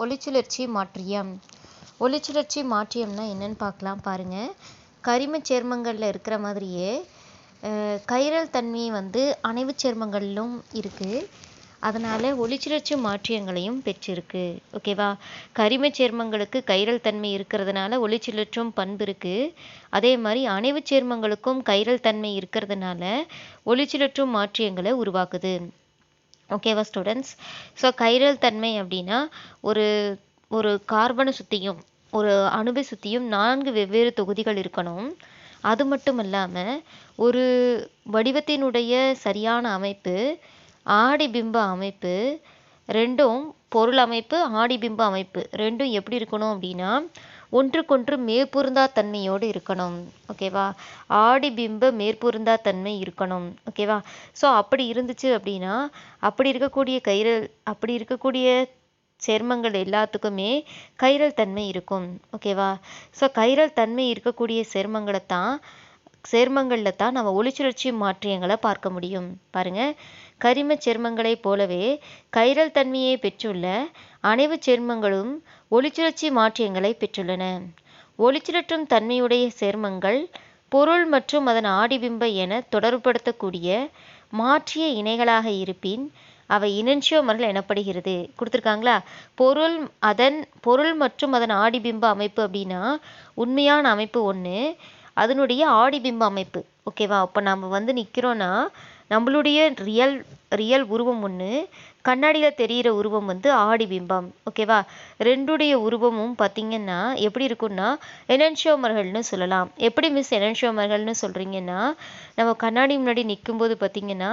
ஒளிச்சுழற்சி மாற்றியம். ஒளிச்சுழற்சி மாற்றியம்னா என்னன்னு பார்க்கலாம் பாருங்க. கரிமச் சேர்மங்களில் இருக்கிற மாதிரியே கைரல் தன்மை அணைவுச் சேர்மங்களிலும் இருக்குது. அதனால் ஒளிச்சுழற்சி மாற்றியங்களையும் பெற்றிருக்கு. ஓகேவா? கரிமச் சேர்மங்களுக்கு கைரல் தன்மை இருக்கிறதுனால ஒளிச்சுழற்றும் பண்பு இருக்குது. அதே மாதிரி அணைவுச் சேர்மங்களுக்கும் கைரல் தன்மை இருக்கிறதுனால ஒளிச்சுழற்றும் மாற்றியங்களை உருவாக்குது. ஓகேவா ஸ்டூடெண்ட்ஸ்? ஸோ கைரல் தன்மை அப்படின்னா ஒரு கார்பனை சுற்றியும் ஒரு அணுவை சுற்றியும் 4 வெவ்வேறு தொகுதிகள் இருக்கணும். அது மட்டும் இல்லாமல் ஒரு வடிவத்தினுடைய சரியான அமைப்பு, ஆடிபிம்ப அமைப்பு ரெண்டும், பொருள் அமைப்பு ஆடிபிம்ப அமைப்பு ரெண்டும் எப்படி இருக்கணும் அப்படின்னா ஒன்றுக்கொன்று மேற்பொருந்தா தன்மையோடு இருக்கணும். ஓகேவா? ஆடிபிம்ப மேற்பொருந்தா தன்மை இருக்கணும். ஓகேவா? ஸோ அப்படி இருந்துச்சு அப்படின்னா அப்படி இருக்கக்கூடிய சேர்மங்கள் எல்லாத்துக்குமே கைரல் தன்மை இருக்கும். ஓகேவா? ஸோ கைரல் தன்மை இருக்கக்கூடிய சேர்மங்களில் தான் நம்ம ஒளிச்சுழற்சி மாற்றியங்களை பார்க்க முடியும். பாருங்க, கரிம சேர்மங்களைப் போலவே கைரல் தன்மையை பெற்றுள்ள அணைவுச் சேர்மங்களும் ஒளிச்சுழற்சி மாற்றியங்களை பெற்றுள்ளன. ஒளிச்சுழற்றும் தன்மையுடைய சேர்மங்கள் பொருள் மற்றும் அதன் ஆடிபிம்ப என தொடர்புபடுத்தக்கூடிய மாற்றிய இணைகளாக இருப்பின் அவை இனென்சியோமர்கள் எனப்படுகிறது. கொடுத்துருக்காங்களா? பொருள் மற்றும் அதன் ஆடிபிம்ப அமைப்பு அப்படின்னா உண்மையான அமைப்பு ஒன்று, அதனுடைய ஆடிபிம்ப அமைப்பு. ஓகேவா? அப்போ நம்ம நிற்கிறோன்னா நம்மளுடைய ரியல் உருவம் ஒன்று, கண்ணாடியில் தெரிகிற உருவம் ஆடிபிம்பம். ஓகேவா? ரெண்டுடைய உருவமும் பார்த்திங்கன்னா எப்படி இருக்குன்னா எனன்சியோமர்கள்னு சொல்லலாம். எப்படி மிஸ் எனன்சியோமர்கள்னு சொல்கிறீங்கன்னா, நம்ம கண்ணாடி முன்னாடி நிற்கும்போது பார்த்திங்கன்னா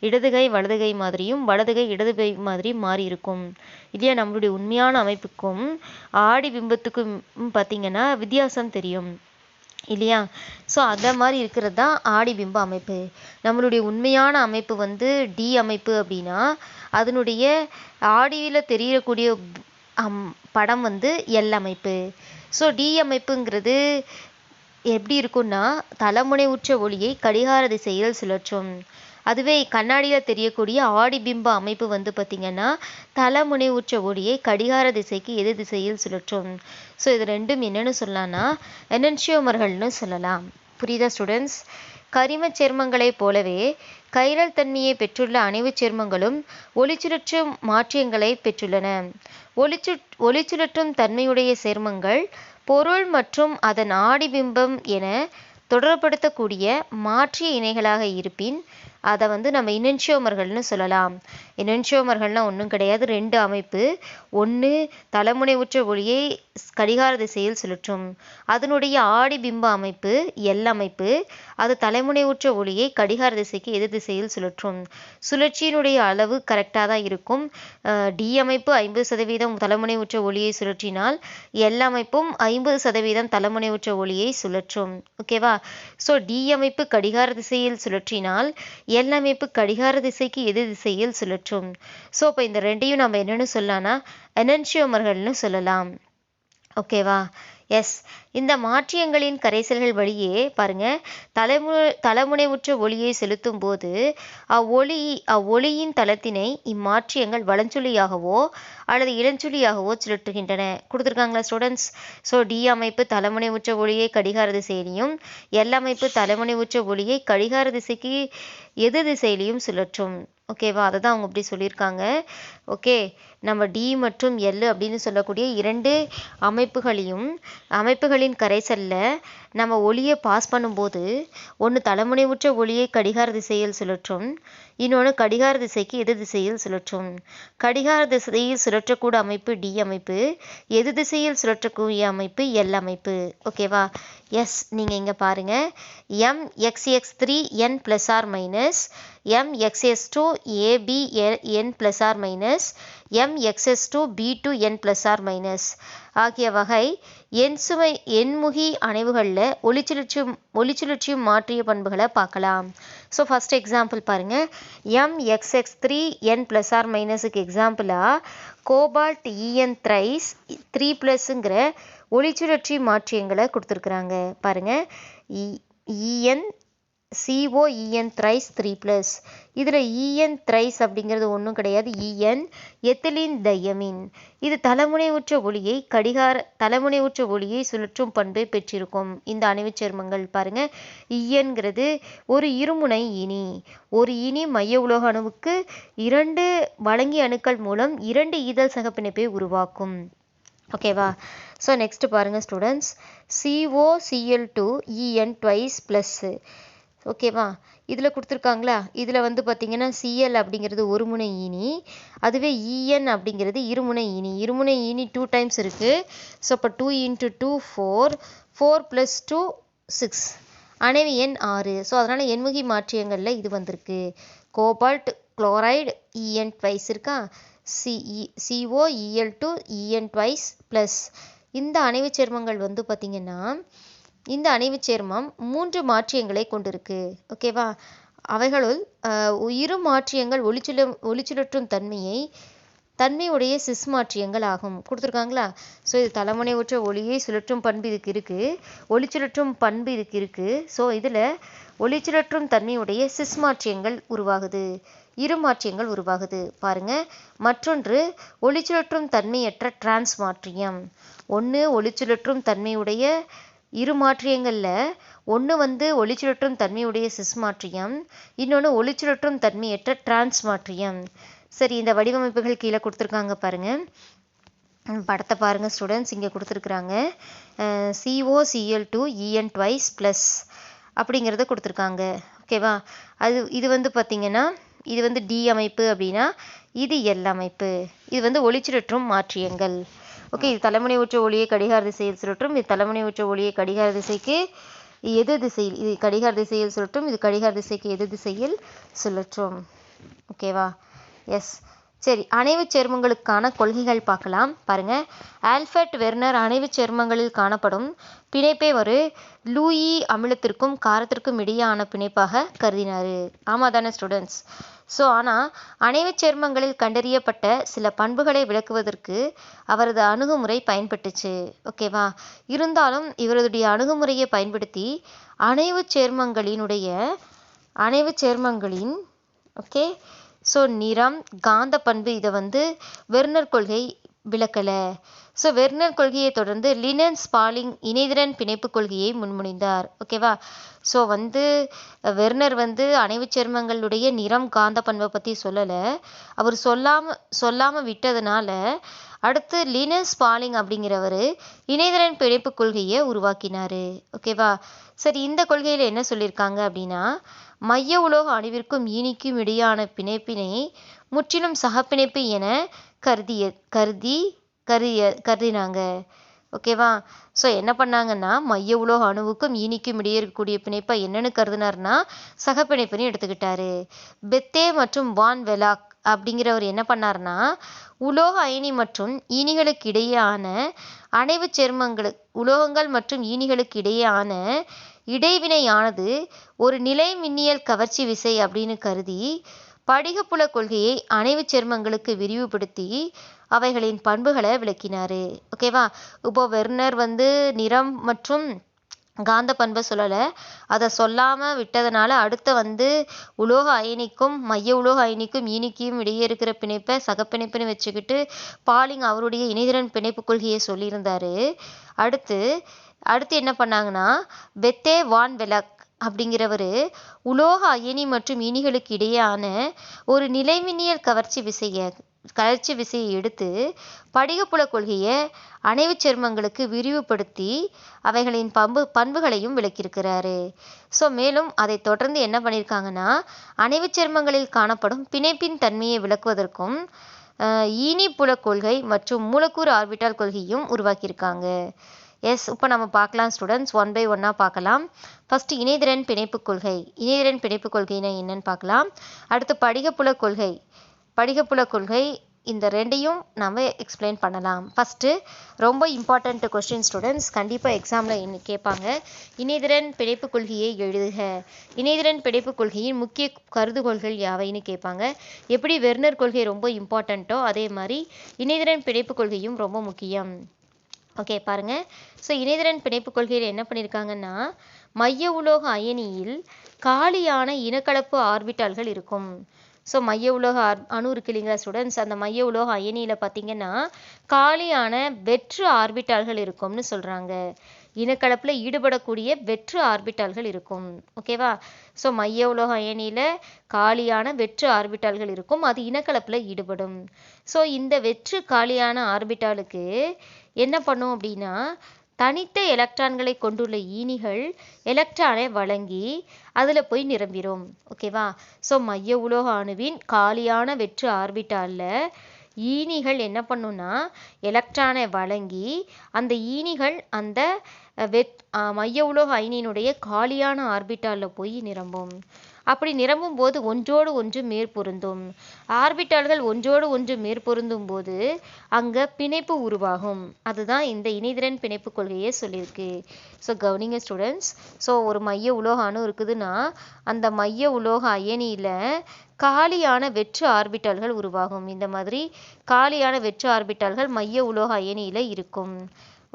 இடது கை வலது கை மாதிரியும் வலது கை இடது கை மாதிரி மாறி இருக்கும் இல்லையா? நம்மளுடைய உண்மையான அமைப்புக்கும் ஆடிபிம்பத்துக்கும் பார்த்திங்கன்னா வித்தியாசம் தெரியும் இல்லையா? ஸோ அந்த மாதிரி இருக்கிறது தான் ஆடிபிம்ப அமைப்பு. நம்மளுடைய உண்மையான அமைப்பு டி அமைப்பு அப்படின்னா அதனுடைய ஆடியில் தெரியக்கூடிய படம் எல் அமைப்பு. ஸோ டி அமைப்புங்கிறது எப்படி இருக்குன்னா தலைமுனை உற்ற ஒளியை கடிகார திசையில் சுழற்றும். அதுவே கண்ணாடியில் தெரியக்கூடிய ஆடிபிம்ப அமைப்பு பார்த்திங்கன்னா தலைமுனை உற்ற ஒளியை கடிகார திசைக்கு எதிர் திசையில் சுழற்றும். ஸோ இது ரெண்டும் என்னென்னு சொல்லலாம்னா எனன்சியோமர்கள்னு சொல்லலாம். புரியுதா ஸ்டூடெண்ட்ஸ்? கரிமச் சேர்மங்களைப் போலவே கைரல் தன்மையை பெற்றுள்ள அணைவுச் சேர்மங்களும் ஒளிச்சுழற்றும் மாற்றியங்களை பெற்றுள்ளன. ஒளிச்சுழற்றும் தன்மையுடைய சேர்மங்கள் பொருள் மற்றும் அதன் ஆடிபிம்பம் என தொடர்படுத்தக்கூடிய மாற்றிய இணைகளாக இருப்பின் அதை நம்ம இனென்சியோமர்கள்னு சொல்லலாம். இனென்சியோமர்கள்னால் ஒன்றும் கிடையாது, 2 அமைப்பு. ஒன்று தலைமுனை உற்ற ஒளியை கடிகார திசையில் சுழற்றும், அதனுடைய ஆடிபிம்ப அமைப்பு எல் அமைப்பு. அது தலைமுனை உற்ற ஒளியை கடிகார திசைக்கு எதிர் திசையில் சுழற்றும். சுழற்சியினுடைய அளவு கரெக்டாக தான் இருக்கும். டி அமைப்பு 50% தலைமுனை உற்ற ஒளியை சுழற்றினால் எல் அமைப்பும் 50% தலைமுனை உற்ற ஒளியை சுழற்றும். ஓகேவா? ஸோ டி அமைப்பு கடிகார திசையில் சுழற்றினால் எல் அமைப்பு கடிகார திசைக்கு எதிர் திசையில் சுழற்றும். ஸோ இப்போ இந்த ரெண்டையும் நம்ம என்னென்னு சொல்லலாம்னா எனன்சியோமர்கள்னு சொல்லலாம். ஓகேவா? எஸ். இந்த மாற்றியங்களின் கரைசல்கள் வழியே பாருங்க, தலைமுனை உற்ற ஒளியை செலுத்தும் போது அவ்வொளியின் தளத்தினை இம்மாற்றியங்கள் வலஞ்சுழியாகவோ அல்லது இடஞ்சுழியாகவோ சுழற்றுகின்றன. கொடுத்துருக்காங்களா ஸ்டூடெண்ட்ஸ்? ஸோ டி அமைப்பு தலைமுனை உற்ற ஒளியை கடிகார திசையிலையும் எல் அமைப்பு தலைமுனை உற்ற ஒளியை கடிகார திசைக்கு எதிர் திசையிலையும் சுழற்றும். ஓகேவா? அதை தான் அவங்க அப்படி சொல்லியிருக்காங்க. ஓகே, நம்ம டி மற்றும் எல் அப்படின்னு சொல்லக்கூடிய 2 அமைப்புகளின் கரைசலில் நம்ம ஒளியை பாஸ் பண்ணும்போது ஒன்று தலைமுனை உற்ற ஒளியை கடிகார திசையில் சுழற்றும், இன்னொன்று கடிகார திசைக்கு எதிர் திசையில் சுழற்றும். கடிகார திசையில் சுழற்றக்கூடிய அமைப்பு டி அமைப்பு, எதிர் திசையில் சுழற்றக்கூடிய அமைப்பு எல் அமைப்பு. ஓகேவா? எஸ். நீங்கள் இங்கே பாருங்கள், mxx3n + or - mxs2abn + or - mxs2b2n + or - ஆகிய வகை எண்முகி அணைவுகளில் ஒளிச்சுழற்சி மாற்றிய பண்புகளை பார்க்கலாம். ஸோ ஃபர்ஸ்ட் எக்ஸாம்பிள் பாருங்கள். mxx3n + or - எக்ஸாம்பிளாக கோபால்ட் En thrice 3+ங்கிற ஒளிச்சுழற்சி மாற்றியங்களை கொடுத்துருக்குறாங்க. பாருங்கள், En COEN thrice 3+. இதில் EN thrice அப்படிங்கிறது ஒன்றும் கிடையாது. EN ethylene thiamine. இது தலைமுனைவுற்ற ஒளியை சுழற்றும் பண்பை பெற்றிருக்கும் இந்த அணைவுச் சேர்மங்கள். பாருங்க, ENங்கிறது ஒரு இருமுனை இனி. ஒரு இனி மைய உலோக அணுவுக்கு 2 வழங்கிய அணுக்கள் மூலம் 2 ஈதல் சகப்பிணைப்பை உருவாக்கும். ஓகேவா? ஸோ நெக்ஸ்ட் பாருங்க students, COCl2 EN twice plus. ஓகேவா? இதில் கொடுத்துருக்காங்களா, இதில் வந்து பார்த்தீங்கன்னா Cl அப்படிங்கிறது ஒரு முனை ஈனி, அதுவே EN அப்படிங்கிறது இருமுனை ஈனி. இருமுனை ஈனி 2 டைம்ஸ் இருக்குது. ஸோ இப்போ 2 × 2 4, 4 + 2 6, அணைவு எண் 6. ஸோ அதனால் எண்முகி மாற்றியங்களில் இது வந்திருக்கு. கோபால்ட் குளோரைடு EN twice இருக்கா, COEl2 EN twice ப்ளஸ். இந்த அணைவுச் சேர்மங்கள் வந்து பார்த்திங்கன்னா, இந்த அணைவுச் சேர்மம் 3 மாற்றியங்களை கொண்டிருக்கு. ஓகேவா? அவைகளுள் இரு மாற்றியங்கள் ஒளிச்சுழற்றும் தன்மையுடைய சிஸ் மாற்றியங்கள் ஆகும். கொடுத்துருக்காங்களா? ஸோ இது தலைமுனைவுற்ற ஒளியை சுழற்றும் பண்பு இதுக்கு இருக்குது, ஒளிச்சுழற்றும் பண்பு இதுக்கு இருக்குது. ஸோ இதில் ஒளிச்சுழற்றும் தன்மையுடைய சிஸ் மாற்றியங்கள் உருவாகுது, இரு மாற்றியங்கள் உருவாகுது. பாருங்க, மற்றொன்று ஒளிச்சுழற்றும் தன்மையற்ற டிரான்ஸ் மாற்றியம். ஒன்று ஒளிச்சுழற்றும் தன்மையுடைய இரு மாற்றியங்களில் ஒன்று வந்து ஒளிச்சுழற்றும் தன்மையுடைய சிஸ் மாற்றியம், இன்னொன்று ஒளிச்சுழற்றும் தன்மையற்ற டிரான்ஸ் மாற்றியம். சரி, இந்த வடிவமைப்புகள் கீழே கொடுத்துருக்காங்க பாருங்க. படத்தை பாருங்க ஸ்டூடெண்ட்ஸ், இங்கே கொடுத்துருக்குறாங்க. COCl2 EN twice ப்ளஸ் அப்படிங்கிறத கொடுத்துருக்காங்க. ஓகேவா? இது வந்து பார்த்தீங்கன்னா, இது வந்து டி அமைப்பு அப்படின்னா இது எல் அமைப்பு. இது வந்து ஒளிச்சுழற்றும் மாற்றியங்கள். ஓகே, இது தலைமுனைவுற்ற ஒளியை கடிகார திசையில் சுழற்றும். இது தலைமுனைவுற்ற ஒளியை கடிகார திசைக்கு எதிர் திசையில், இது கடிகார திசையில் சுழற்றும், இது கடிகார திசைக்கு எதிர் திசையில் சுழற்றும். ஓகேவா? எஸ். சரி, அணைவுச் சேர்மங்களுக்கான கொள்கைகள் பார்க்கலாம். பாருங்க, ஆல்ஃபர்ட் வெர்னர் அணைவுச் சேர்மங்களில் காணப்படும் பிணைப்பை ஒரு லூயி அமிலத்திற்கும் காரத்திற்கும் இடையான பிணைப்பாக கருதினார். ஆமாம் தானே ஸ்டூடெண்ட்ஸ்? ஸோ ஆனால் அணைவுச் சேர்மங்களில் கண்டறியப்பட்ட சில பண்புகளை விளக்குவதற்கு அவரது அணுகுமுறை பயன்பட்டுச்சு. ஓகேவா? இருந்தாலும் இவருடைய அணுகுமுறையை பயன்படுத்தி அணைவுச் சேர்மங்களின் ஓகே ஸோ நிறம், காந்த பண்பு, இதை வந்து வெர்னர் கொள்கை விளக்கலை. ஸோ வெர்னர் கொள்கையை தொடர்ந்து லினன்ஸ் பாலிங் இணைதிறன் பிணைப்பு கொள்கையை முன்மொழிந்தார். ஓகேவா? ஸோ வந்து வெர்னர் வந்து அணைவுச் சேர்மங்களுடைய நிறம், காந்த பண்பை பற்றி சொல்லலை. அவர் சொல்லாமல் விட்டதுனால அடுத்து லினஸ் பாலிங் அப்படிங்கிறவர் இணைதிறன் பிணைப்பு கொள்கையை உருவாக்கினார். ஓகேவா? சரி, இந்த கொள்கையில் என்ன சொல்லியிருக்காங்க அப்படின்னா, மைய உலோக அணுவிற்கும் ஈனிக்கும் இடையான பிணைப்பினை முற்றிலும் சகப்பிணைப்பு என கருதினாங்க. ஓகேவா? ஸோ என்ன பண்ணாங்கன்னா, மைய உலோக அணுவுக்கும் ஈனிக்கும் இடையே இருக்கக்கூடிய பிணைப்பை என்னன்னு கருதினார்னா சகப்பிணைப்புன்னு எடுத்துக்கிட்டாரு. பெத்தே மற்றும் வான் வெலாக் அப்படிங்கிறவர் என்ன பண்ணார்னா, உலோக அயனி மற்றும் ஈனிகளுக்கு இடையேயான அணைவுச் உலோகங்கள் மற்றும் ஈனிகளுக்கு இடையேயான இடைவினையானது ஒரு நிலை மின்னியல் கவர்ச்சி விசை அப்படின்னு கருதி படிகப்புல கொள்கையை அணைவுச் சேர்மங்களுக்கு விரிவுபடுத்தி அவைகளின் பண்புகளை விளக்கினார். ஓகேவா? இப்போ வெர்னர் வந்து நிறம் மற்றும் காந்த பண்பை சொல்லலை, அதை சொல்லாமல் விட்டதுனால அடுத்த வந்து உலோக அயனிக்கும் மைய உலோக அயனிக்கும் ஈனிக்கும் இடையே இருக்கிற பிணைப்பை சகப்பிணைப்புன்னு வச்சுக்கிட்டு பாலிங் அவருடைய இணைதிறன் பிணைப்பு கொள்கையை சொல்லியிருந்தார். அடுத்து என்ன பண்ணாங்கன்னா, பெத்தே வான் வெலாக் அப்படிங்கிறவர் உலோக அயனி மற்றும் ஈனிகளுக்கு இடையேயான ஒரு நிலைமின்னியல் கவர்ச்சி விசையை எடுத்து படிகப்புல கொள்கையை அணைவுச் சேர்மங்களுக்கு விரிவுபடுத்தி அவைகளின் பண்புகளையும் விளக்கியிருக்கிறாரு. ஸோ மேலும் அதை தொடர்ந்து என்ன பண்ணியிருக்காங்கன்னா, அணைவுச் சேர்மங்களில் காணப்படும் பிணைப்பின் தன்மையை விளக்குவதற்கும் ஈனி புல கொள்கை மற்றும் மூலக்கூறு ஆர்பிட்டால் கொள்கையும் உருவாக்கியிருக்காங்க. எஸ், இப்போ நம்ம பார்க்கலாம் ஸ்டூடெண்ட்ஸ், 1 by 1 பார்க்கலாம். ஃபஸ்ட்டு இணைதிறன் பிணைப்பு கொள்கைனா என்னன்னு பார்க்கலாம். அடுத்து படிகப்புல கொள்கை இந்த ரெண்டையும் நம்ம எக்ஸ்பிளைன் பண்ணலாம். ஃபஸ்ட்டு ரொம்ப இம்பார்ட்டண்ட் கொஸ்டின் ஸ்டூடெண்ட்ஸ், கண்டிப்பாக எக்ஸாமில் என்ன கேட்பாங்க, இணைதிறன் பிணைப்பு கொள்கையை எழுதுக. இணைதிறன் பிணைப்பு கொள்கையின் முக்கிய கருதுகோள்கள் யாவைன்னு கேட்பாங்க. எப்படி வெர்னர் கொள்கை ரொம்ப இம்பார்ட்டண்ட்டோ அதே மாதிரி இணைதிறன் பிணைப்பு கொள்கையும் ரொம்ப முக்கியம். ஓகே, பாருங்கள். ஸோ இணைதிறன் பிணைப்பு கொள்கையில் என்ன பண்ணியிருக்காங்கன்னா, மைய உலோக அயனியில் காலியான இனக்கலப்பு ஆர்பிட்டால்கள் இருக்கும். ஸோ மைய உலோக அணு இருக்கு இல்லைங்களா ஸ்டூடெண்ட்ஸ், அந்த மைய உலோக அயனியில் பார்த்தீங்கன்னா காலியான வெற்று ஆர்பிட்டால்கள் இருக்கும்னு சொல்கிறாங்க. இனக்கலப்பில் ஈடுபடக்கூடிய வெற்று ஆர்பிட்டால்கள் இருக்கும். ஓகேவா? ஸோ மைய உலோக அயனியில் காலியான வெற்று ஆர்பிட்டால்கள் இருக்கும், அது இனக்கலப்பில் ஈடுபடும். ஸோ இந்த வெற்று காலியான ஆர்பிட்டாலுக்கு என்ன பண்ணும் அப்படின்னா, தனித்த எலக்ட்ரான்களை கொண்டுள்ள ஈனிகள் எலக்ட்ரானை வழங்கி அதில் போய் நிரம்பிடும். ஓகேவா? ஸோ மைய உலோக அணுவின் காலியான வெற்று ஆர்பிட்டாலில் ஈனிகள் என்ன பண்ணுன்னா எலக்ட்ரானை வழங்கி அந்த ஈனிகள் அந்த மைய உலோக அயனியினுடைய காலியான ஆர்பிட்டாலில் போய் நிரம்பும். அப்படி நிரம்பும் போது ஒன்றோடு ஒன்று மேற்பொருந்தும். ஆர்பிட்டால்கள் ஒன்றோடு ஒன்று மேற்பொருந்தும் போது அங்கே பிணைப்பு உருவாகும். அதுதான் இந்த இணைதிறன் பிணைப்பு கொள்கையை சொல்லியிருக்கு. ஸோ கவனிங்க ஸ்டூடெண்ட்ஸ். ஸோ ஒரு மைய உலோக அணு இருக்குதுன்னா அந்த மைய உலோக அயனியில் காலியான வெற்று ஆர்பிட்டால்கள் உருவாகும். இந்த மாதிரி காலியான வெற்று ஆர்பிட்டால்கள் மைய உலோக அயனியில் இருக்கும்.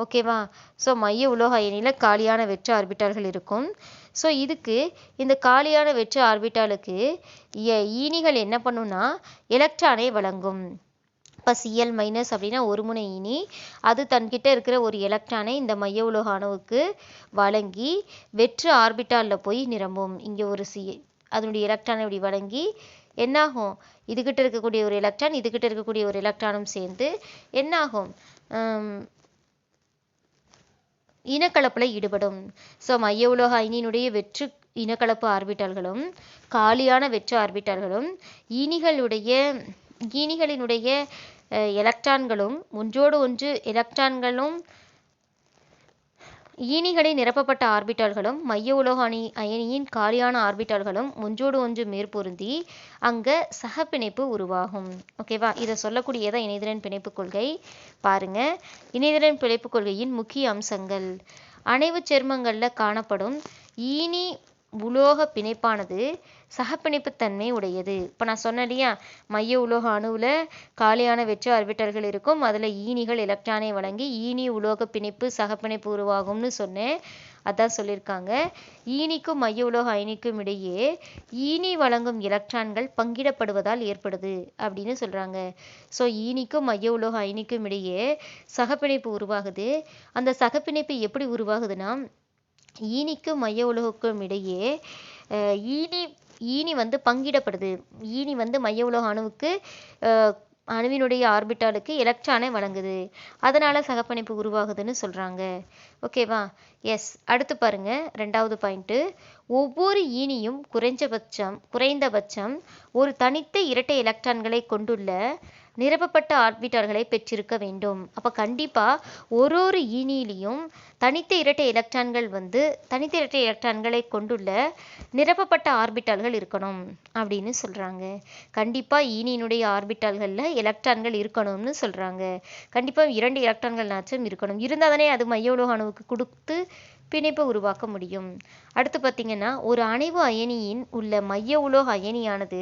ஓகேவா? ஸோ மைய உலோக அயனியில் காலியான வெற்று ஆர்பிட்டால்கள் இருக்கும். ஸோ இதுக்கு இந்த காலியான வெற்று ஆர்பிட்டாலுக்கு ஈனிகள் என்ன பண்ணுன்னா எலக்ட்ரானை வழங்கும். இப்போ Cl- அப்படின்னா ஒரு முனை ஈனி, அது தன்கிட்ட இருக்கிற ஒரு எலக்ட்ரானை இந்த மைய உலோக அணுவுக்கு வழங்கி வெற்று ஆர்பிட்டாலில் போய் நிரம்பும். இங்கே ஒரு அதனுடைய எலக்ட்ரானை இப்படி வழங்கி என்னாகும், இதுகிட்ட இருக்கக்கூடிய ஒரு எலக்ட்ரான் இதுகிட்ட இருக்கக்கூடிய ஒரு எலக்ட்ரானும் சேர்ந்து என்னாகும், இனக்கலப்பில் ஈடுபடும். ஸோ மைய உலோக அயனியினுடைய வெற்று இனக்கலப்பு ஆர்பிட்டால்களும் காலியான வெற்று ஆர்பிட்டால்களும் ஈனிகளினுடைய எலக்ட்ரான்களும் ஒன்றோடு ஒன்று ஈனிகளை நிரப்பப்பட்ட ஆர்பிட்டால்களும் மைய உலோக அயனியின் காலியான ஆர்பிட்டால்களும் ஒன்றோடு ஒன்று மேற்பொருந்தி அங்கே சகப்பிணைப்பு உருவாகும். ஓகேவா? இதை சொல்லக்கூடியதான் இணைதிறன் பிணைப்பு கொள்கை. பாருங்க, இணைதிறன் பிணைப்பு கொள்கையின் முக்கிய அம்சங்கள். அணைவு சேர்மங்களில் காணப்படும் ஈனி உலோக பிணைப்பானது சகப்பிணைப்புத்தன்மை உடையது. இப்போ நான் சொன்னேன் இல்லையா, மைய உலோக அணுவில் காலியான வெற்று ஆர்பிட்டால்கள் இருக்கும், அதில் ஈனிகள் எலக்ட்ரானை வழங்கி ஈனி உலோக பிணைப்பு சகப்பிணைப்பு உருவாகும்னு சொன்னேன். அதான் சொல்லியிருக்காங்க. ஈனிக்கும் மைய உலோக அயனிக்கும் இடையே ஈனி வழங்கும் எலக்ட்ரான்கள் பங்கிடப்படுவதால் ஏற்படுது அப்படின்னு சொல்கிறாங்க. ஸோ ஈனிக்கும் மைய உலோக அயனிக்கும் இடையே சகப்பிணைப்பு உருவாகுது. அந்த சகப்பிணைப்பு எப்படி உருவாகுதுன்னா, ஈனிக்கும் மைய உலோகக்கும் இடையே ஈனி பங்கிடப்படுது. ஈனி மைய உலோக அணுவுக்கு அணுவினுடைய ஆர்பிட்டாலுக்கு எலக்ட்ரானை வழங்குது, அதனால சகப்பிணைப்பு உருவாகுதுன்னு சொல்றாங்க. ஓகேவா? எஸ். அடுத்து பாருங்க, 2வது பாயிண்ட். ஒவ்வொரு ஈனியும் குறைந்தபட்சம் ஒரு தனித்த இரட்டை எலக்ட்ரான்களை கொண்டுள்ள நிரப்பப்பட்ட ஆர்பிட்டால்களை பெற்றிருக்க வேண்டும். அப்போ கண்டிப்பாக ஒரு ஈனியிலையும் தனித்த இரட்டை எலக்ட்ரான்களை கொண்டுள்ள நிரப்பப்பட்ட ஆர்பிட்டால்கள் இருக்கணும் அப்படின்னு சொல்கிறாங்க. கண்டிப்பாக ஈனியினுடைய ஆர்பிட்டால்களில் எலக்ட்ரான்கள் இருக்கணும்னு சொல்கிறாங்க. கண்டிப்பாக 2 எலக்ட்ரான்கள் நாச்சும் இருக்கணும். இருந்தால் தானே அது மைய உலோக அணுவுக்கு கொடுத்து பிணைப்பை உருவாக்க முடியும். அடுத்து பார்த்தீங்கன்னா, ஒரு அணைவு அயனியின் உள்ள மைய உலோக அயனியானது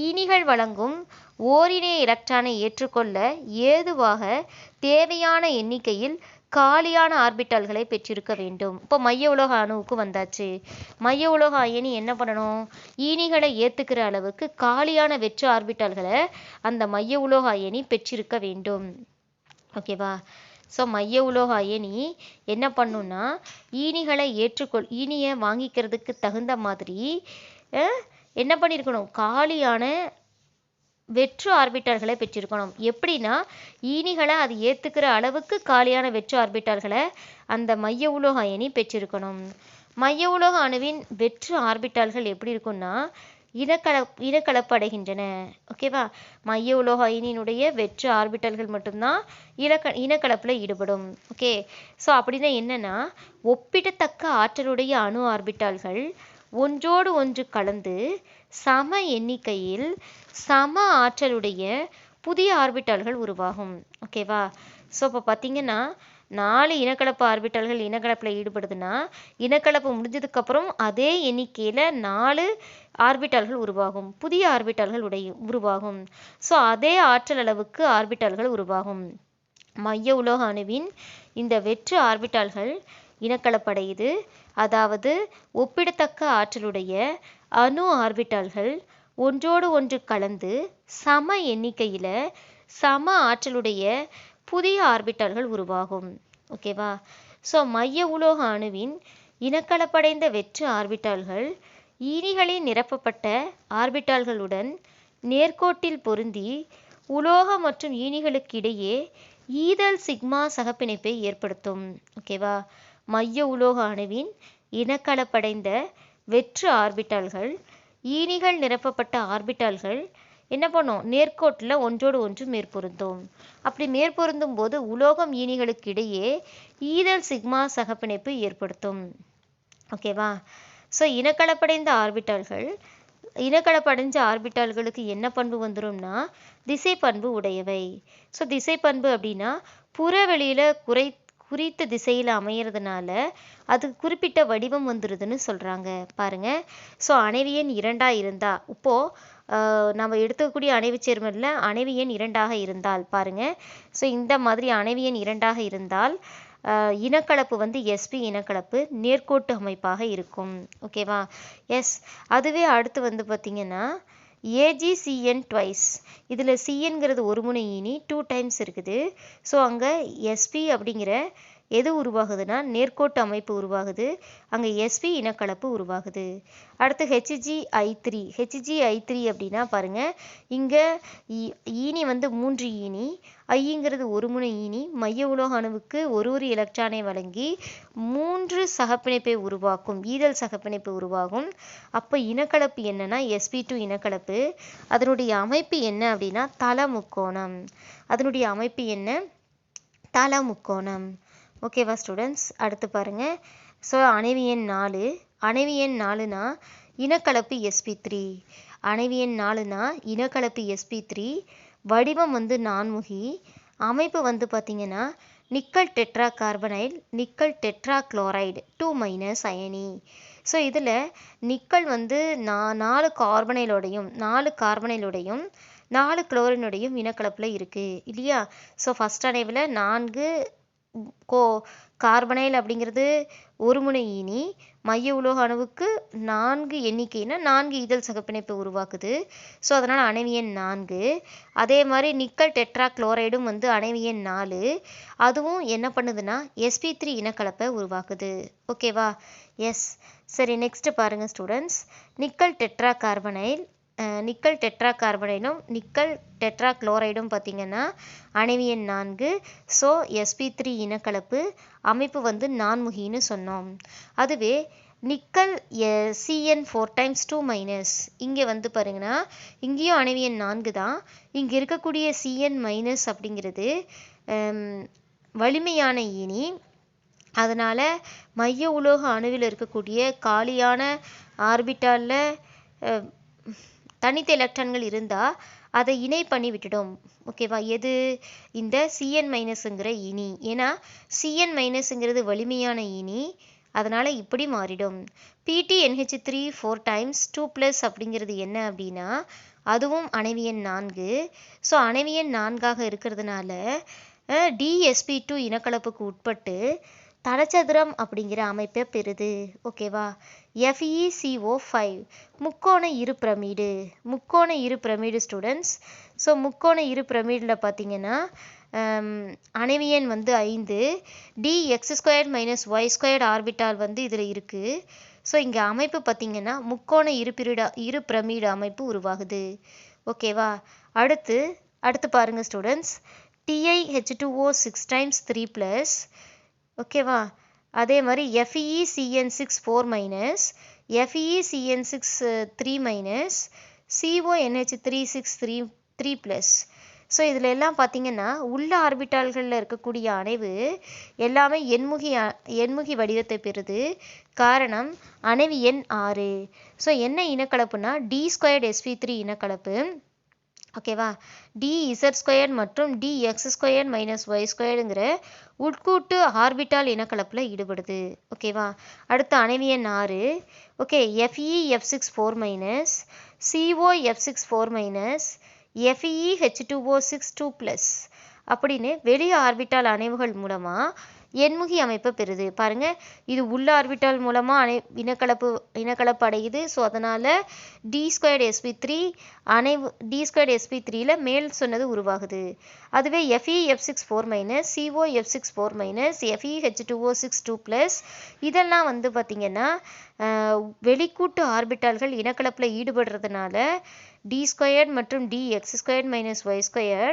ஈனிகள் வழங்கும் ஓரிணைய எலக்ட்ரானை ஏற்றுக்கொள்ள ஏதுவாக தேவையான எண்ணிக்கையில் காலியான ஆர்பிட்டால்களை பெற்றிருக்க வேண்டும். இப்போ மைய உலோக அணுவுக்கு வந்தாச்சு. மைய உலோக அயனி என்ன பண்ணணும், ஈனிகளை ஏற்றுக்கிற அளவுக்கு காலியான வெற்று ஆர்பிட்டால்களை அந்த மைய உலோக அயனி பெற்றிருக்க வேண்டும். ஓகேவா? ஸோ மைய உலோக அயனி என்ன பண்ணுன்னா, ஈனியை வாங்கிக்கிறதுக்கு தகுந்த மாதிரி என்ன பண்ணியிருக்கணும், காலியான வெற்று ஆர்பிட்டால்களை பெற்றிருக்கணும். எப்படின்னா, ஈனிகளை அது ஏற்றுக்கிற அளவுக்கு காலியான வெற்று ஆர்பிட்டால்களை அந்த மைய உலோக அயனி பெற்றிருக்கணும். மைய உலோக அணுவின் வெற்று ஆர்பிட்டால்கள் எப்படி இருக்குன்னா இனக்கலப்பு அடைகின்றன. ஓகேவா? மைய உலோக அயனியினுடைய வெற்று ஆர்பிட்டால்கள் மட்டும்தான் இனக்கலப்பில் ஈடுபடும். ஓகே. ஸோ அப்படின்னா என்னன்னா, ஒப்பிடத்தக்க ஆற்றலுடைய அணு ஆர்பிட்டால்கள் ஒன்றோடு ஒன்று கலந்து சம எண்ணிக்கையில் சம ஆற்றலுடைய புதிய ஆர்பிட்டால்கள் உருவாகும். ஓகேவா? ஸோ இப்போ பார்த்தீங்கன்னா, 4 இனக்கலப்பு ஆர்பிட்டால்கள் இனக்கலப்பில் ஈடுபடுதுன்னா, இனக்கலப்பு முடிஞ்சதுக்கப்புறம் அதே எண்ணிக்கையில் 4 ஆர்பிட்டால்கள் உருவாகும், புதிய ஆர்பிட்டால்கள் உருவாகும். ஸோ அதே ஆற்றல் அளவுக்கு ஆர்பிட்டால்கள் உருவாகும். மைய உலோக அணுவின் இந்த வெற்று ஆர்பிட்டால்கள் இனக்கலப்படையுது. அதாவது ஒப்பிடத்தக்க ஆற்றலுடைய அணு ஆர்பிட்டால்கள் ஒன்றோடு ஒன்று கலந்து சம எண்ணிக்கையில் சம ஆற்றலுடைய புதிய ஆர்பிட்டால்கள் உருவாகும். ஓகேவா? ஸோ மைய உலோக அணுவின் இனக்கலப்படைந்த வெற்று ஆர்பிட்டால்கள் ஈனிகளில் நிரப்பப்பட்ட ஆர்பிட்டால்களுடன் நேர்கோட்டில் பொருந்தி உலோக மற்றும் ஈனிகளுக்கு இடையே ஈதல் சிக்மா சகப்பிணைப்பை ஏற்படுத்தும். ஓகேவா? மைய உலோக அணுவின் இனக்கலப்படைந்த வெற்று ஆர்பிட்டால்கள் ஈனிகள் நிரப்பப்பட்ட ஆர்பிட்டால்கள் என்ன பண்ணும்? நேர்கோட்டில் ஒன்றோடு ஒன்று மேற்பொருந்தும். அப்படி மேற்பொருந்தும் போது உலோகம் ஈனிகளுக்கு இடையே ஈதல் சிக்மா சகப்பிணைப்பு ஏற்படுத்தும். ஓகேவா? ஸோ இனக்கலப்படைந்த ஆர்பிட்டால்களுக்கு என்ன பண்பு வந்துடும்னா திசை பண்பு உடையவை. ஸோ திசை பண்பு அப்படின்னா புறவெளியில் குறித்த திசையில் அமையறதுனால அதுக்கு குறிப்பிட்ட வடிவம் வந்துடுதுன்னு சொல்கிறாங்க. பாருங்கள். ஸோ அணைவு எண் 2 இருந்தால் இப்போது நம்ம எடுத்துக்கக்கூடிய அணைவு சேர்மத்தில் அணைவு எண் 2 இருந்தால் பாருங்கள். ஸோ இந்த மாதிரி அணைவு எண் 2 இருந்தால் இனக்கலப்பு வந்து sp இனக்கலப்பு நேர்கோட்டு அமைப்பாக இருக்கும். ஓகேவா? எஸ். அதுவே அடுத்து வந்து பார்த்திங்கன்னா AgCN ட்வைஸ். இதில் சிஎன்கிறது ஒரு முனை ஈனி 2 டைம்ஸ் இருக்குது. ஸோ அங்கே sp அப்படிங்கிற எது உருவாகுதுன்னா நேர்கோட்டு அமைப்பு உருவாகுது. அங்கே sp இனக்கலப்பு உருவாகுது. அடுத்து HgI3 அப்படின்னா பாருங்கள். இங்கே ஈனி வந்து 3 ஈனி, ஐங்கிறது ஒரு முனை ஈனி மைய உலோக அணுவுக்கு ஒரு எலக்ட்ரானை வழங்கி 3 சகப்பிணைப்பை உருவாக்கும், ஈதல் சகப்பிணைப்பு உருவாகும். அப்போ இனக்கலப்பு என்னன்னா sp2 இனக்கலப்பு. அதனுடைய அமைப்பு என்ன அப்படின்னா தல முக்கோணம். அதனுடைய அமைப்பு என்ன? தல முக்கோணம். ஓகேவா ஸ்டூடெண்ட்ஸ்? அடுத்து பாருங்கள். ஸோ அணைவு எண் 4. அணைவு எண் 4னா இனக்கலப்பு sp3. அணைவு எண் 4னா இனக்கலப்பு sp3. வடிவம் வந்து நான்முகி. அமைப்பு வந்து பார்த்திங்கன்னா nickel tetra carbonyl nickel tetra chloride 2- அயனி. ஸோ இதில் நிக்கல் வந்து 4 கார்பனைலோடையும் 4 குளோரினுடையும் இனக்கலப்பில் இருக்குது இல்லையா? ஸோ ஃபஸ்ட் அணைவில் 4 கார்பனைல் அப்படிங்கிறது ஒரு முனை ஈனி மைய உலோக அணுவுக்கு 4 எண்ணிக்கைனா 4 ஈதல் சகப்பிணைப்பு உருவாக்குது. ஸோ அதனால் அணைவு எண் 4. அதே மாதிரி நிக்கல் டெட்ரா குளோரைடும் வந்து அணைவு எண் 4. அதுவும் என்ன பண்ணுதுன்னா sp3 இனக்கலப்பை உருவாக்குது. ஓகேவா? எஸ். சரி, நெக்ஸ்ட் பாருங்கள் ஸ்டூடெண்ட்ஸ். நிக்கல் டெட்ரா கார்பனைலும் நிக்கல் டெட்ரா குளோரைடும் பார்த்திங்கன்னா அணைவு எண் 4. ஸோ sp3 இனக்கலப்பு. அமைப்பு வந்து நான்முகின்னு சொன்னோம். அதுவே நிக்கல் CN 4 × 2- இங்கே வந்து பாருங்கன்னா இங்கேயும் அணைவு எண் 4 தான். இங்கே இருக்கக்கூடிய CN- அப்படிங்கிறது வலிமையான ஈனி. அதனால் மைய உலோக அணுவில் இருக்கக்கூடிய காலியான ஆர்பிட்டாலில் தனித்த எலக்ட்ரான்கள் இருந்தால் அதை இணை பண்ணி விட்டுடும். ஓகேவா? எது? இந்த CN- ஈனி. ஏன்னா CN- வலிமையான ஈனி. அதனால் இப்படி மாறிடும். PtNH3 4 × 2+ அப்படிங்கிறது என்ன அப்படின்னா அதுவும் அணைவு எண் 4. ஸோ அணைவு எண் 4 இருக்கிறதுனால DsP2 இனக்கலப்புக்கு உட்பட்டு தலச்சதுரம் அப்படிங்கிற அமைப்பை பெறுது. ஓகேவா? FeCO5 முக்கோண இரு பிரமிடு ஸ்டூடெண்ட்ஸ். ஸோ முக்கோண இரு பிரமிடில் பார்த்தீங்கன்னா அணைவு எண் வந்து 5. Dx² - y² ஆர்பிட்டால் வந்து இதில் இருக்குது. ஸோ இங்கே அமைப்பு பார்த்திங்கன்னா முக்கோண இரு பிரமிடு அமைப்பு உருவாகுது. ஓகேவா? அடுத்து பாருங்கள் ஸ்டூடெண்ட்ஸ். TiH2O 6 × 3+. ஓகேவா? அதே மாதிரி FeCN6 4-, FeCN6 3-, CONH3 6 3+. ஸோ இதில் எல்லாம் பார்த்திங்கன்னா உள்ள ஆர்பிட்டால்களில் இருக்கக்கூடிய அணைவு எல்லாமே எண்முகி வடிவத்தை பெறுது. காரணம் அணைவு எண் 6. ஸோ என்ன இனக்கலப்புனா D² sp3 இனக்கலப்பு. ஓகேவா? DZ² மற்றும் Dx² - y²ங்கிற உட்கூட்டு ஆர்பிட்டால் இனக்கலப்பில் ஈடுபடுது. ஓகேவா? அடுத்து அணைவு எண் 6. ஓகே. FeF6 4-, COF6 4-, FeH2O 6 2+. அப்படின்னு வெளி ஆர்பிட்டால் அணைவுகள் மூலமாக எண்முகி அமைப்பை பெறுது. பாருங்க, இது உள்ள ஆர்பிட்டால் மூலமாக இனக்கலப்பு அடையுது. ஸோ அதனால் d2sp3 d2sp3ல மேல் சொன்னது உருவாகுது. அதுவே FeF64- COF64- FeH2O6 இதெல்லாம் வந்து பார்த்திங்கன்னா வெளிக்கூட்டு ஆர்பிட்டால்கள் இனக்கலப்பில் ஈடுபடுறதுனால d² மற்றும் dx² - y²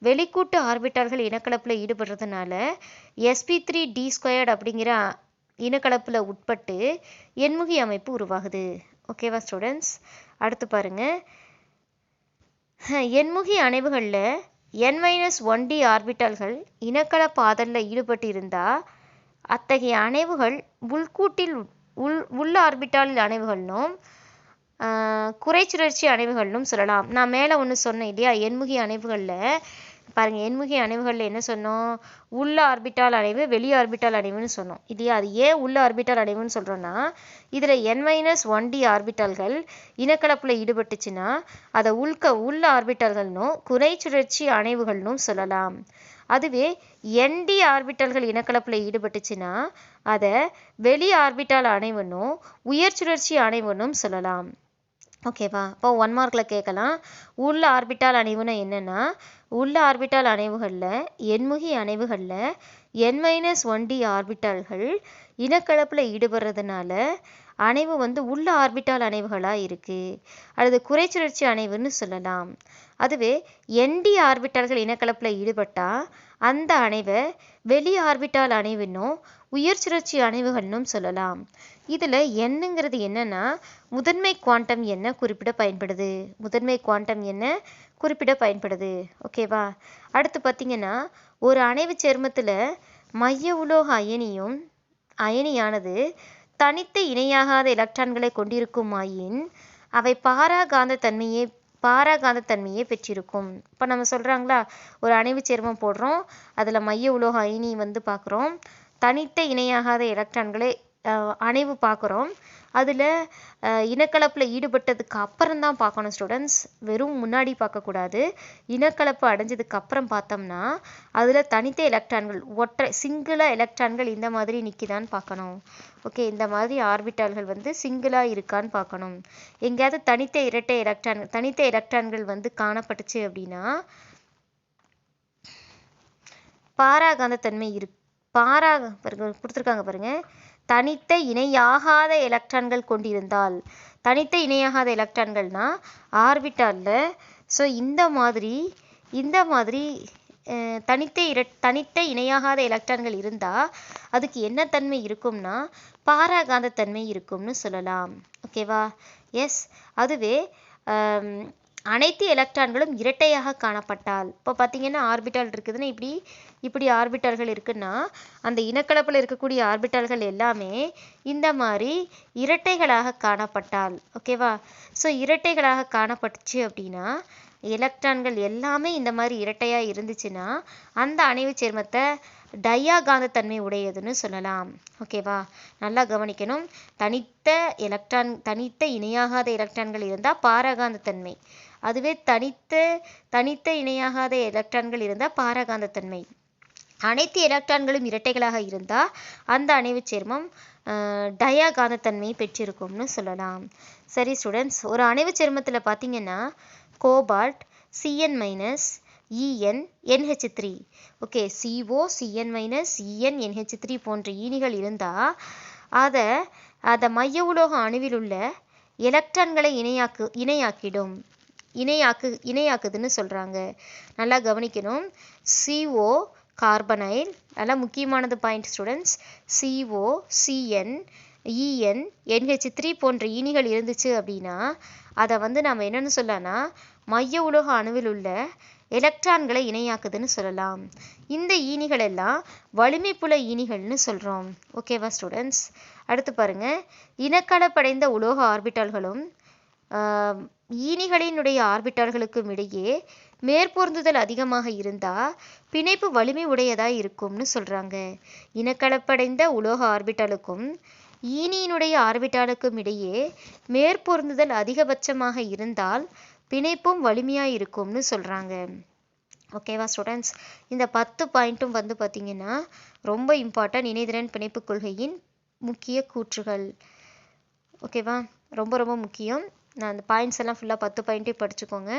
வெளிக்கூட்டு ஆர்பிட்டால்கள் இனக்கலப்பில் ஈடுபடுறதுனால sp3d² அப்படிங்கிற இனக்கலப்பில் உட்பட்டு எண்முகி அமைப்பு உருவாகுது. ஓகேவா ஸ்டூடெண்ட்ஸ்? அடுத்து பாருங்க, எண்முகி அணைவுகளில் n-1d ஆர்பிட்டால்கள் இனக்கலப்பு ஆதலில் ஈடுபட்டு இருந்தால் அத்தகைய அணைவுகள் உள் ஆர்பிட்டால் அணைவுகள்னும் குறைச்சுழற்சி அணைவுகள்னும் சொல்லலாம். நான் மேலே ஒன்று சொன்னேன் இல்லையா, எண்முகி அணைவுகளில் பாருங்கள், எண்முகி அணைவுகளில் என்ன சொன்னோம், உள்ள ஆர்பிட்டால் அணைவு வெளி ஆர்பிட்டால் அணைவுன்னு சொன்னோம் இல்லையா. அது ஏன் உள்ள ஆர்பிட்டால் அணைவுன்னு சொல்கிறோன்னா, இதில் n-1d ஆர்பிட்டால்கள் இனக்கலப்பில் ஈடுபட்டுச்சுன்னா அதை உள்ள ஆர்பிட்டால்கள்னும் குறைச்சுழற்சி அணைவுகள்னும் சொல்லலாம். அதுவே nd ஆர்பிட்டால்கள் இனக்கலப்பில் ஈடுபட்டுச்சுன்னா அதை வெளி ஆர்பிட்டால் அணைவுன்னும் உயர் சுழற்சி அணைவுன்னும் சொல்லலாம். ஓகேவா? இப்போ 1 மார்க்கில் கேட்கலாம், உள்ள ஆர்பிட்டால் அணைவுன்னா என்னென்னா, உள்ள ஆர்பிட்டால் அணைவுகளில் எண்முகி அணைவுகளில் n-1d ஆர்பிட்டால்கள் இனக்கலப்பில் ஈடுபடுறதுனால அணைவு வந்து உள்ள ஆர்பிட்டால் அணைவுகளாக இருக்குது. அல்லது குறைச்சுழற்சி அணைவுன்னு சொல்லலாம். அதுவே nd ஆர்பிட்டால்கள் இனக்கலப்பில் ஈடுபட்டால் அந்த அணைவை வெளி ஆர்பிட்டால் அணைவுன்னும் உயர் சுழற்சி அணைவுகள்னும் சொல்லலாம். இதில் என்னங்கிறது என்னன்னா முதன்மை குவாண்டம் எண்ணை குறிப்பிட பயன்படுது. முதன்மை குவாண்டம் எண்ணை குறிப்பிட பயன்படுது. ஓகேவா? அடுத்து பார்த்தீங்கன்னா, ஒரு அணைவு சேர்மத்தில் மைய உலோக அயனியானது தனித்த இணையாகாத எலக்ட்ரான்களை கொண்டிருக்குமாயின் அவை பாராகாந்த தன்மையை பெற்றிருக்கும். இப்போ நம்ம சொல்கிறாங்களா, ஒரு அணைவு சேர்மம் போடுறோம், அதில் மைய உலோக அயனி வந்து பார்க்குறோம், தனித்த இணையாகாத எலக்ட்ரான்களை அணைவு பார்க்குறோம். அதில் இனக்கலப்பில் ஈடுபட்டதுக்கு அப்புறம் தான் பார்க்கணும் ஸ்டூடெண்ட்ஸ், வெறும் முன்னாடி பார்க்கக்கூடாது. இனக்கலப்பு அடைஞ்சதுக்கு அப்புறம் பார்த்தோம்னா அதில் தனித்த எலக்ட்ரான்கள் சிங்கிளாக எலக்ட்ரான்கள் இந்த மாதிரி நிற்கிதான்னு பார்க்கணும். ஓகே, இந்த மாதிரி ஆர்பிட்டால்கள் வந்து சிங்கிளாக இருக்கான்னு பார்க்கணும். எங்கேயாவது தனித்த எலக்ட்ரான்கள் வந்து காணப்பட்டுச்சு அப்படின்னா பாராகாந்த தன்மை கொடுத்துருக்காங்க பாருங்க. தனித்த இணையாகாத எலக்ட்ரான்கள் கொண்டிருந்தால், தனித்த இணையாகாத எலக்ட்ரான்கள்னா ஆர்பிட்டாலில், ஸோ இந்த மாதிரி தனித்த இணையாகாத எலக்ட்ரான்கள் இருந்தால் அதுக்கு என்ன தன்மை இருக்கும்னா பாராகாந்த தன்மை இருக்கும்னு சொல்லலாம். ஓகேவா? எஸ். அதுவே அனைத்து எலக்ட்ரான்களும் இரட்டையாக காணப்பட்டால், இப்போ பார்த்தீங்கன்னா ஆர்பிட்டால் இருக்குதுன்னா இப்படி ஆர்பிட்டால்கள் இருக்குன்னா அந்த இனக்கலப்பில் இருக்கக்கூடிய ஆர்பிட்டால்கள் எல்லாமே இந்த மாதிரி இரட்டைகளாக காணப்பட்டால், ஓகேவா? ஸோ இரட்டைகளாக காணப்பட்டுச்சு அப்படின்னா எலக்ட்ரான்கள் எல்லாமே இந்த மாதிரி இரட்டையாக இருந்துச்சுன்னா அந்த அணைவு சேர்மத்தை டையாகாந்த தன்மை உடையதுன்னு சொல்லலாம். ஓகேவா? நல்லா கவனிக்கணும். தனித்த இணையாகாத எலக்ட்ரான்கள் இருந்தால் பாராகாந்த தன்மை, அதுவே தனித்த இணையாகாத எலக்ட்ரான்கள் இருந்தால் பாராகாந்த தன்மை. அனைத்து எலக்ட்ரான்களும் இரட்டைகளாக இருந்தால் அந்த அணைவு சேர்மம் டயாகாந்த தன்மையை பெற்றிருக்கும்னு சொல்லலாம். சரி ஸ்டூடெண்ட்ஸ், ஒரு அணைவு சேர்மத்தில் பார்த்தீங்கன்னா cobalt Cn En NH3, okay, CO Cn En NH3 போன்ற ஈனிகள் இருந்தால் அதை மைய உலோக அணுவில் உள்ள எலக்ட்ரான்களை இணையாக்குதுன்னு சொல்கிறாங்க. நல்லா கவனிக்கணும். CO கார்பனைல், நல்லா முக்கியமானது point students. CO Cn En NH3 போன்ற ஈனிகள் இருந்துச்சு அப்படின்னா அதை வந்து நம்ம என்னென்னு சொல்லலாம்னா மைய உலோக அணுவில் உள்ள எலக்ட்ரான்களை இணையாக்குதுன்னு சொல்லலாம். இந்த ஈனிகள் எல்லாம் வலிமைப்புல ஈனிகள்னு சொல்கிறோம். ஓகேவா ஸ்டூடெண்ட்ஸ்? அடுத்து பாருங்க, இனக்கலப்படைந்த உலோக ஆர்பிட்டால்களும் ஈனிகளினுடைய ஆர்பிட்டால்களுக்கும் இடையே மேற்பொருந்துதல் அதிகமாக இருந்தால் பிணைப்பு வலிமை உடையதாக இருக்கும்னு சொல்கிறாங்க. இனக்கலப்படைந்த உலோக ஆர்பிட்டாலுக்கும் ஈனியினுடைய ஆர்பிட்டாலுக்கும் இடையே மேற்பொருந்துதல் அதிகபட்சமாக இருந்தால் பிணைப்பும் வலிமையாக இருக்கும்னு சொல்கிறாங்க. ஓகேவா ஸ்டூடெண்ட்ஸ்? இந்த 10 பாயிண்ட்டும் வந்து பார்த்தீங்கன்னா ரொம்ப இம்பார்ட்டன்ட் இணைதிறன் பிணைப்பு கொள்கையின் முக்கிய கூற்றுகள். ஓகேவா? ரொம்ப ரொம்ப முக்கியம். நான் அந்த பாயிண்ட்ஸ் எல்லாம் ஃபுல்லாக 10 பாயிண்ட்டையும் படிச்சுக்கோங்க.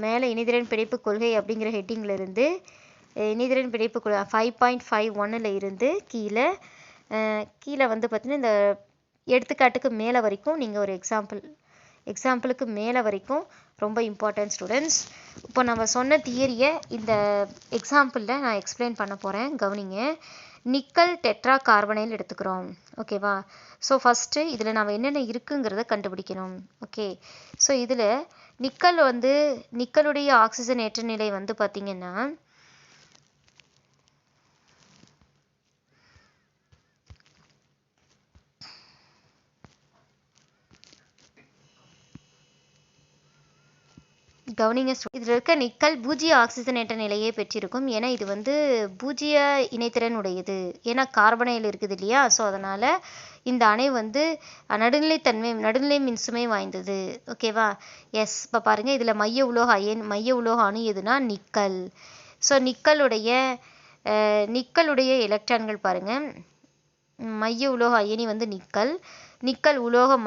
மேலே இணைதிறன் பிணைப்பு கொள்கை அப்படிங்கிற ஹெட்டிங்கில் இருந்து இணைதிறன் பிணைப்பு 5.51 இருந்து கீழே வந்து பார்த்தீங்கன்னா இந்த எடுத்துக்காட்டுக்கு மேலே வரைக்கும் நீங்கள் ஒரு எக்ஸாம்பிளுக்கு மேலே வரைக்கும் ரொம்ப இம்பார்ட்டன்ட் ஸ்டூடெண்ட்ஸ். இப்போ நம்ம சொன்ன தியரியை இந்த எக்ஸாம்பிளில் நான் எக்ஸ்பிளைன் பண்ண போகிறேன். கவனிங்க. நிக்கல் டெட்ரா கார்பனைல் எடுத்துக்கிறோம். ஓகேவா? ஸோ ஃபஸ்ட்டு இதில் நம்ம என்னென்ன இருக்குங்கிறத கண்டுபிடிக்கணும். ஓகே. ஸோ இதில் நிக்கலுடைய ஆக்சிஜன் ஏற்ற நிலை வந்து பார்த்திங்கன்னா கவனிங்க. இதில் இருக்க நிக்கல் பூஜ்ஜிய ஆக்சிஜனேற்ற நிலையை பெற்றிருக்கும். ஏன்னா இது வந்து பூஜ்ஜிய இணைத்திறன் உடையது. ஏன்னா கார்பனைல் இருக்குது இல்லையா? ஸோ அதனால் இந்த அணை வந்து நடுநிலை மின்சுமை வாய்ந்தது. ஓகேவா? எஸ். இப்போ பாருங்கள், இதில் மைய உலோக அணு எதுனா நிக்கல். ஸோ நிக்கலுடைய எலக்ட்ரான்கள் பாருங்கள். மைய உலோக அயனி வந்து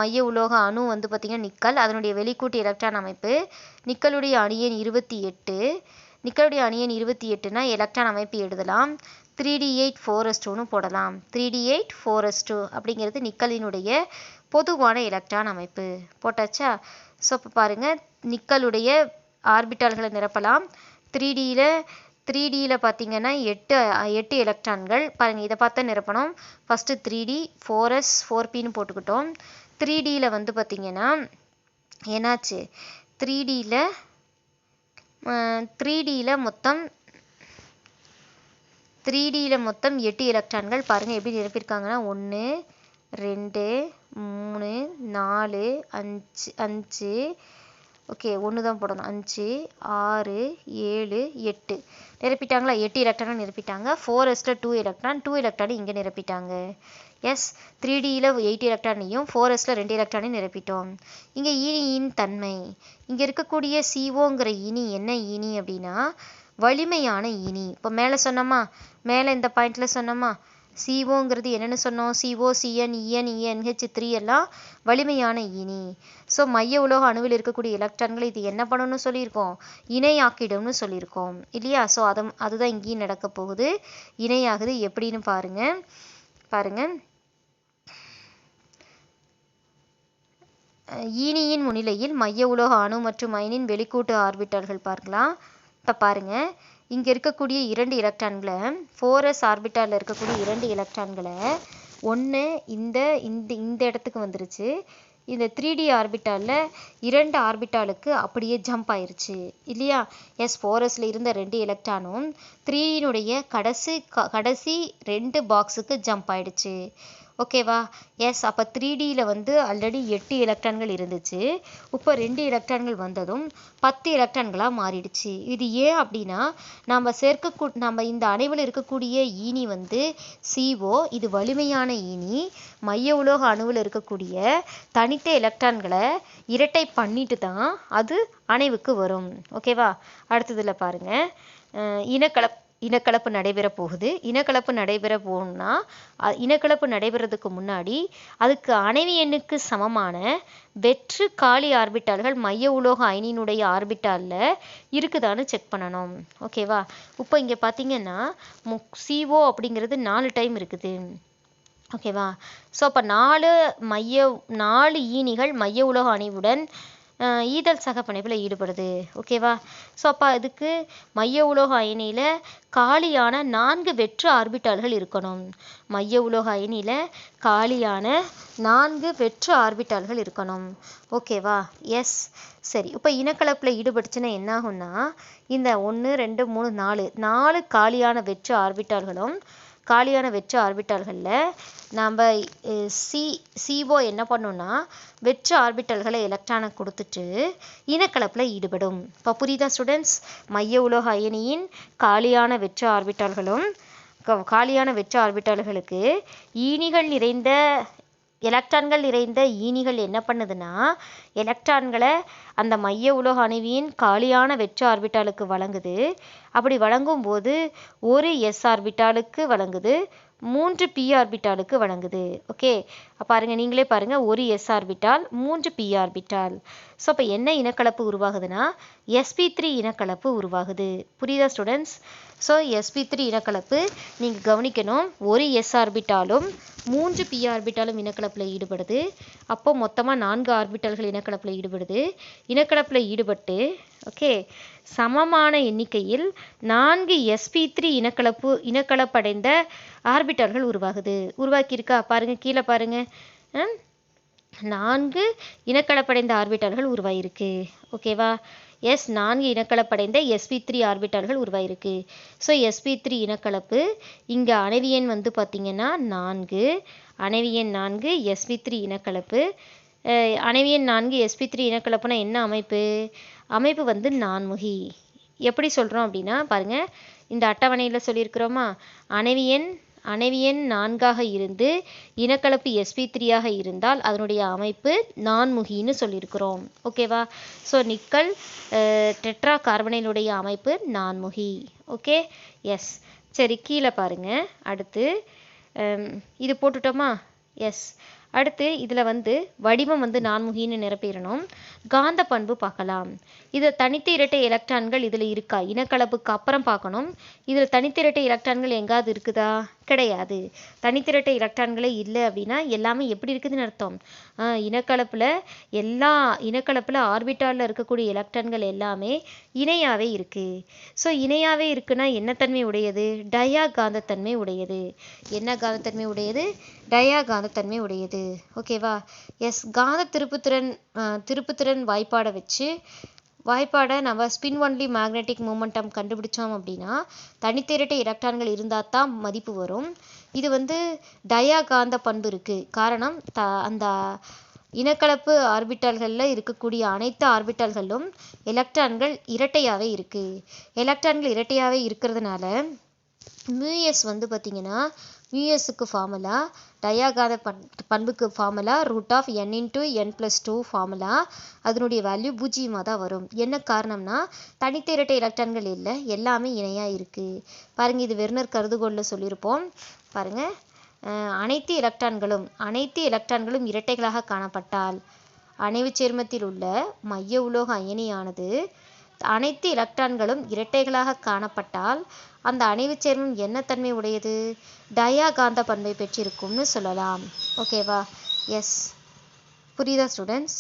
மைய உலோக அணு வந்து பார்த்திங்கன்னா நிக்கல். அதனுடைய வெளிக்கூட்டு எலக்ட்ரான் அமைப்பு நிக்கலுடைய அணியன் 28. நிக்கலுடைய அணியன் 28னா எலக்ட்ரான் அமைப்பு எழுதலாம் 3d8 போடலாம். 3d8 அப்படிங்கிறது நிக்கலினுடைய பொதுவான எலக்ட்ரான் அமைப்பு. போட்டாச்சா? ஸோ இப்போ பாருங்கள், நிக்கலுடைய ஆர்பிட்டால்களை நிரப்பலாம். 3Dயில் பார்த்தீங்கன்னா 8 எலக்ட்ரான்கள். பாருங்கள், இதை பார்த்தா நிரப்பணும். First 3D 4s 4pன்னு போட்டுக்கிட்டோம். 3Dயில் வந்து பார்த்திங்கன்னா என்னாச்சு? 3Dயில் மொத்தம் 8 எலக்ட்ரான்கள். பாருங்கள் எப்படி நிரப்பியிருக்காங்கன்னா 1 2 3 4 5 ஓகே 1 தான் போடணும். 5 6 7 8 நிரப்பிட்டாங்களா? 8 எலக்ட்ரானை நிரப்பிட்டாங்க. 4sல 2 எலக்ட்ரானை இங்கே நிரப்பிட்டாங்க. எஸ். 3Dயில் 8 எலக்ட்ரானையும் 4sல 2 எலக்ட்ரானையும் நிரப்பிட்டோம். இங்கே ஈனியின் தன்மை, இங்கே இருக்கக்கூடிய CO ஈனி என்ன ஈனி அப்படின்னா வலிமையான ஈனி. இப்போ மேலே இந்த பாயிண்டில் சொன்னோமா CO என்னென்னு சொன்னோம்? CO CN EN ENH3 எல்லாம் வலிமையான ஈனி. ஸோ மைய உலோக அணுவில் இருக்கக்கூடிய எலக்ட்ரான்களை இது என்ன பண்ணணும்னு சொல்லியிருக்கோம்? இணையாக்கிடும்னு சொல்லியிருக்கோம் இல்லையா? ஸோ அதுதான் இங்கேயும் நடக்க போகுது. இணையாகுது. எப்படின்னு பாருங்க. ஈனியின் முன்னிலையில் மைய உலோக அணு மற்றும் அயனின் வெளிக்கூட்டு ஆர்பிட்டால்கள் பார்க்கலாம். இப்போ பாருங்கள், இங்கே இருக்கக்கூடிய 2 எலக்ட்ரான்களை 4s ஆர்பிட்டாலில் இருக்கக்கூடிய 2 எலக்ட்ரான்களை ஒன்று இந்த இடத்துக்கு வந்துருச்சு. இந்த 3D ஆர்பிட்டாலில் 2 ஆர்பிட்டாலுக்கு அப்படியே ஜம்ப் ஆயிடுச்சு இல்லையா? எஸ். 4sல இருந்த 2 எலக்ட்ரானும் 3Dனுடைய கடைசி 2 பாக்ஸுக்கு ஜம்ப் ஆயிடுச்சு. ஓகேவா? எஸ். அப்போ 3Dயில் வந்து ஆல்ரெடி 8 எலக்ட்ரான்கள் இருந்துச்சு. இப்போ 2 எலக்ட்ரான்கள் வந்ததும் 10 எலக்ட்ரான்களாக மாறிடுச்சு. இது ஏன் அப்படின்னா நம்ம இந்த அணைவில் இருக்கக்கூடிய ஈனி வந்து CO. இது வலிமையான ஈனி. மைய உலோக அணுவில் இருக்கக்கூடிய தனித்த எலக்ட்ரான்களை இரட்டை பண்ணிட்டு தான் அது அணைவுக்கு வரும். ஓகேவா? அடுத்ததில் பாருங்கள், இனக்கலப்பு நடைபெற போகுது. இனக்கலப்பு நடைபெறதுக்கு முன்னாடி அதுக்கு அணைவு எண்ணுக்கு சமமான வெற்று காலி ஆர்பிட்டால்கள் மைய உலோக அயனியினுடைய ஆர்பிட்டாலில் இருக்குதான்னு செக் பண்ணணும். ஓகேவா? இப்போ இங்கே பார்த்தீங்கன்னா CO அப்படிங்கிறது 4 டைம் இருக்குது. ஓகேவா? ஸோ அப்போ 4 ஈனிகள் மைய உலோக அணைவுடன் ஈதல் சக பிணைப்பில் ஈடுபடுது. ஓகேவா? ஸோ அப்போ அதுக்கு மைய உலோக அயனியில் காலியான 4 வெற்று ஆர்பிட்டால்கள் இருக்கணும். மைய உலோக அயனியில் காலியான 4 வெற்று ஆர்பிட்டால்கள் இருக்கணும். ஓகேவா? எஸ். சரி. இப்போ இனக்கலப்பில் ஈடுபட்டுச்சுன்னா என்ன ஆகும்னா இந்த 1 2 3 4 காலியான வெற்று ஆர்பிட்டால்களில் நம்ம CO என்ன பண்ணுன்னா வெற்று ஆர்பிட்டால்களை எலக்ட்ரானை கொடுத்துட்டு இனக்கலப்பில் ஈடுபடும். இப்போ புரியுதா ஸ்டூடெண்ட்ஸ்? மைய உலோக அயனியின் காலியான வெற்று ஆர்பிட்டால்களுக்கு ஈனிகள் நிறைந்த எலக்ட்ரான்கள் நிறைந்த ஈனிகள் என்ன பண்ணுதுன்னா எலக்ட்ரான்களை அந்த மைய உலோக அணுவியின் காலியான வெற்று ஆர்பிட்டாலுக்கு வழங்குது. அப்படி வழங்கும் போது ஒரு எஸ் ஆர்பிட்டாலுக்கு வழங்குது, 3 p ஆர்பிட்டாலுக்கு வழங்குது. ஓகே, பாருங்க, நீங்களே பாருங்க, ஒரு s orbital 3 p orbital. So அப்போ என்ன இனக்கலப்பு உருவாகுதுன்னா sp3 இனக்கலப்பு உருவாகுது. புரியுதா ஸ்டூடெண்ட்ஸ்? ஸோ sp3 இனக்கலப்பு நீங்கள் கவனிக்கணும், ஒரு எஸ் ஆர்பிட்டாலும் 3 p ஆர்பிட்டாலும் இனக்கலப்பில் ஈடுபடுது. அப்போ மொத்தமாக 4 ஆர்பிட்டால்கள் இனக்கலப்பில் ஈடுபடுது. இனக்கலப்பில் ஈடுபட்டு ஓகே சமமான எண்ணிக்கையில் 4 sp3 இனக்கலப்படைந்த ஆர்பிட்டால்கள் உருவாகுது. உருவாக்கியிருக்கா பாருங்க, கீழே பாருங்க, 4 இனக்கலப்படைந்த ஆர்பிட்டால்கள் உருவாயிருக்கு. ஓகேவா? 4 இனக்கலப்படைந்த sp3 ஆர்பிட்டால்கள் உருவாயிருக்கு. ஸோ sp3 இனக்கலப்பு இங்கே அணைவு எண் வந்து பார்த்தீங்கன்னா 4, அணைவு எண் 4 sp3 இனக்கலப்பு. அணைவு எண் 4 sp3 இனக்கலப்புனா என்ன அமைப்பு? அமைப்பு வந்து நான்முகி. எப்படி சொல்கிறோம் அப்படின்னா பாருங்கள், இந்த அட்டவணையில் சொல்லியிருக்கிறோமா, அணைவு எண் 4ஆக இருந்து இனக்கலப்பு sp3ஆக இருந்தால் அதனுடைய அமைப்பு நான்முகின்னு சொல்லியிருக்கிறோம். ஓகேவா? ஸோ நிக்கல் டெட்ரா கார்பனைனுடைய அமைப்பு நான்முகி. Okay, S. சரி, கீழே பாருங்க, அடுத்து இது போட்டுட்டோமா? எஸ். அடுத்து இதில் வந்து வடிவம் வந்து நான்முகின்னு நிரப்பிடணும். காந்த பண்பு பார்க்கலாம். இதில் தனித்த இரட்டை எலக்ட்ரான்கள் இதில் இருக்கா? இனக்கலப்புக்கு அப்புறம் பார்க்கணும். இதில் தனித்த இரட்டை எலக்ட்ரான்கள் எங்காவது இருக்குதா? கிடையாது. தனித்த இரட்டை எலக்ட்ரான்களே இல்லை அப்படின்னா எல்லாமே எப்படி இருக்குதுன்னு அர்த்தம்? இனக்கலப்பில் ஆர்பிட்டாலில் இருக்கக்கூடிய எலக்ட்ரான்கள் எல்லாமே இணையாகவே இருக்குது. ஸோ இணையாகவே இருக்குன்னா என்ன தன்மை உடையது? டயா காந்தத்தன்மை உடையது. என்ன காந்தத்தன்மை உடையது? டயா காந்தத்தன்மை உடையது. ஓகேவா? எஸ். காந்த திருப்புத்திறன் வாய்ப்பாடை நம்ம ஸ்பின் ஒன்லி மேக்னெட்டிக் மூமெண்டம் கண்டுபிடிச்சோம் அப்படின்னா தனித்த இரட்டை எலக்ட்ரான்கள் இருந்தால் தான் மதிப்பு வரும். இது வந்து டயா காந்த பண்பு இருக்குது. காரணம் அந்த இனக்கலப்பு ஆர்பிட்டால்களில் இருக்கக்கூடிய அனைத்து ஆர்பிட்டால்களும் எலக்ட்ரான்கள் இரட்டையாகவே இருக்குது. எலக்ட்ரான்கள் இரட்டையாகவே இருக்கிறதுனால மியூஎஸ் வந்து பார்த்திங்கன்னா, மியூஎஸ்க்கு ஃபார்முலா, டயாகாந்த பண்புக்கு ஃபார்முலா √n×n+2 ஃபார்முலா, அதனுடைய வேல்யூ 0 தான் வரும். என்ன காரணம்னா தனித்த இரட்டை எலக்ட்ரான்கள் இல்லை, எல்லாமே இணையாக இருக்குது. பாருங்கள், இது வெர்னர் கருதுகோளில் சொல்லியிருப்போம். பாருங்கள், அனைத்து எலக்ட்ரான்களும் இரட்டைகளாக காணப்பட்டால் அணைவு சேர்மத்தில் உள்ள மைய உலோக அயனியானது அனைத்து எலக்ட்ரான்களும் இரட்டைகளாக காணப்பட்டால் அந்த அணைவு சேர்மம் என்ன தன்மை உடையது? டயா காந்த பண்பை பெற்றிருக்கும்னு சொல்லலாம். ஓகேவா? எஸ். புரியுதா ஸ்டூடெண்ட்ஸ்?